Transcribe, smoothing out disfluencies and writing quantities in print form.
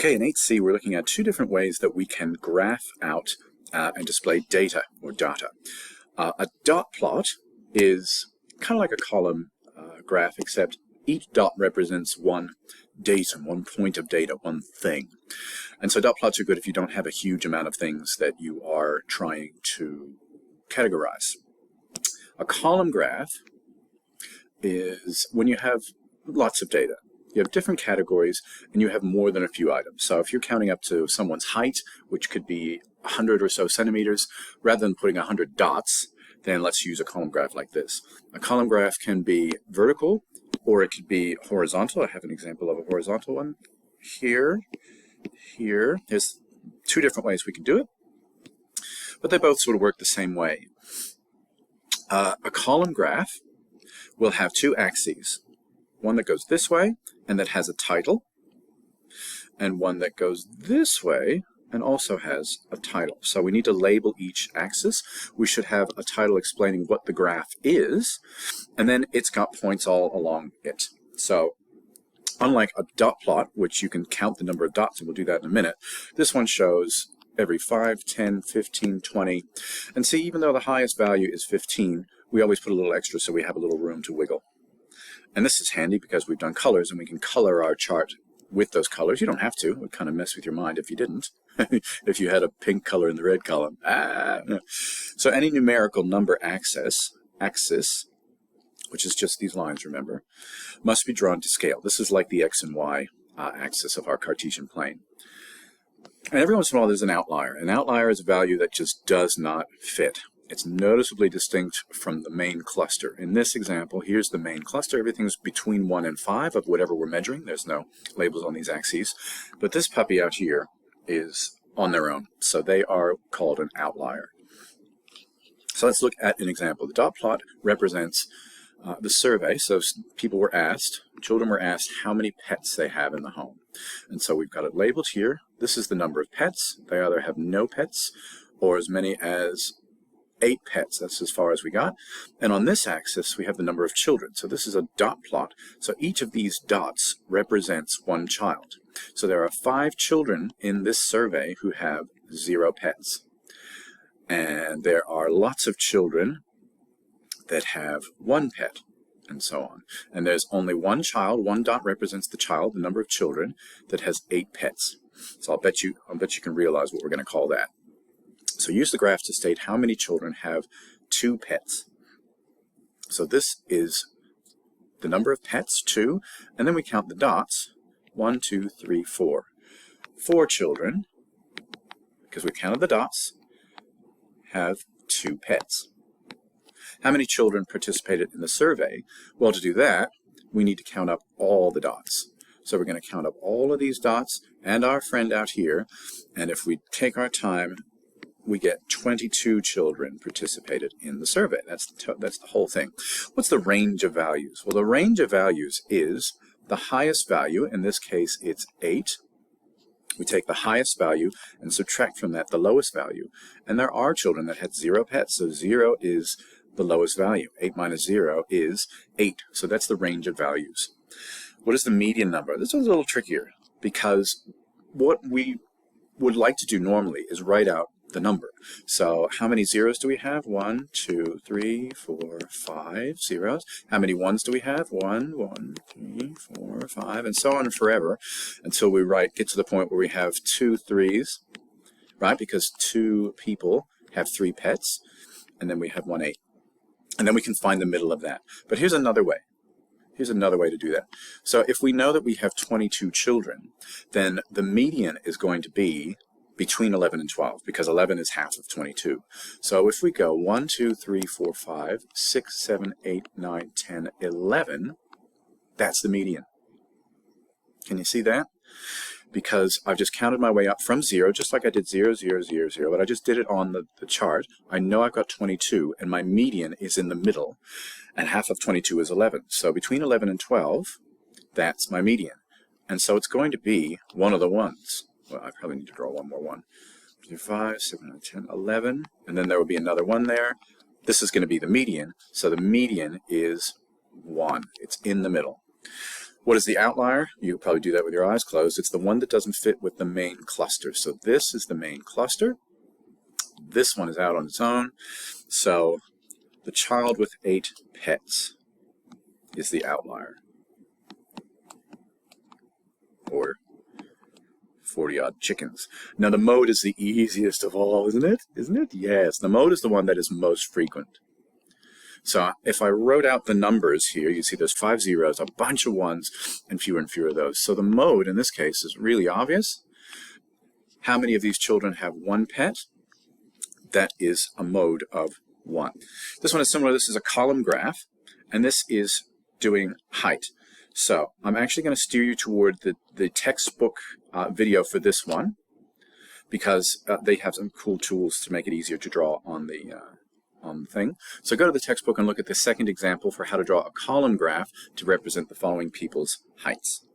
Okay, in 8C we're looking at two different ways that we can graph out and display data or data. A dot plot is kind of like a column graph, except each dot represents one datum, one point of data, one thing. And so dot plots are good if you don't have a huge amount of things that you are trying to categorize. A column graph is when you have lots of data. You have different categories, and you have more than a few items. So if you're counting up to someone's height, which could be 100 or so centimeters, rather than putting 100 dots, then let's use a column graph like this. A column graph can be vertical, or it could be horizontal. I have an example of a horizontal one here. There's two different ways we can do it, but they both sort of work the same way. A column graph will have two axes. One that goes this way and that has a title, and one that goes this way and also has a title. So we need to label each axis. We should have a title explaining what the graph is, and then it's got points all along it. So unlike a dot plot, which you can count the number of dots, and we'll do that in a minute, this one shows every 5, 10, 15, 20. And see, even though the highest value is 15, we always put a little extra so we have a little room to wiggle. And this is handy because we've done colors and we can color our chart with those colors. You don't have to. It would kind of mess with your mind if you didn't. If you had a pink color in the red column. No. So any numerical number axis, which is just these lines, remember, must be drawn to scale. This is like the X and Y axis of our Cartesian plane. And every once in a while there's an outlier. An outlier is a value that just does not fit. It's noticeably distinct from the main cluster. In this example, here's the main cluster. Everything's between 1 and 5 of whatever we're measuring. There's no labels on these axes. But this puppy out here is on their own. So they are called an outlier. So let's look at an example. The dot plot represents the survey. So children were asked how many pets they have in the home. And so we've got it labeled here. This is the number of pets. They either have no pets or as many as 8 pets. That's as far as we got. And on this axis we have the number of children. So this is a dot plot. So each of these dots represents one child. So there are 5 children in this survey who have 0 pets. And there are lots of children that have 1 pet, and so on. And there's only one child. One dot represents the child, the number of children, that has 8 pets. So I'll bet you can realize what we're going to call that. So use the graph to state how many children have 2 pets. So this is the number of pets, 2, and then we count the dots, 1, 2, 3, 4. 4 children, because we counted the dots, have 2 pets. How many children participated in the survey? Well, to do that, we need to count up all the dots. So we're going to count up all of these dots and our friend out here, and if we take our time, we get 22 children participated in the survey. That's the whole thing. What's the range of values? Well, the range of values is the highest value. In this case, it's 8. We take the highest value and subtract from that the lowest value. And there are children that had 0 pets, so 0 is the lowest value. 8 minus 0 is 8. So that's the range of values. What is the median number? This is a little trickier because what we would like to do normally is write out the number. So how many zeros do we have? 1, 2, 3, 4, 5 zeros. How many ones do we have? 1, 1, 3, 4, 5, and so on forever until we get to the point where we have 2 3s, right? Because 2 people have 3 pets, and then we have 1 8. And then we can find the middle of that. But here's another way. Here's another way to do that. So if we know that we have 22 children, then the median is going to be between 11 and 12, because 11 is half of 22. So if we go 1, 2, 3, 4, 5, 6, 7, 8, 9, 10, 11, that's the median. Can you see that? Because I've just counted my way up from 0, just like I did 0, 0, 0, 0, but I just did it on the chart. I know I've got 22, and my median is in the middle, and half of 22 is 11. So between 11 and 12, that's my median. And so it's going to be one of the ones. Well, I probably need to draw one more one. 5, 7, 10, 11, and then there will be another 1 there. This is going to be the median, so the median is 1. It's in the middle. What is the outlier? You could probably do that with your eyes closed. It's the one that doesn't fit with the main cluster. So this is the main cluster. This one is out on its own. So the child with 8 pets is the outlier, or 40-odd chickens. Now the mode is the easiest of all, isn't it? Isn't it? Yes, the mode is the one that is most frequent. So if I wrote out the numbers here, you see there's 5 zeros, a bunch of ones, and fewer of those. So the mode in this case is really obvious. How many of these children have 1 pet? That is a mode of 1. This one is similar. This is a column graph, and this is doing height. So I'm actually going to steer you toward the textbook video for this one, because they have some cool tools to make it easier to draw on the thing. So go to the textbook and look at the second example for how to draw a column graph to represent the following people's heights.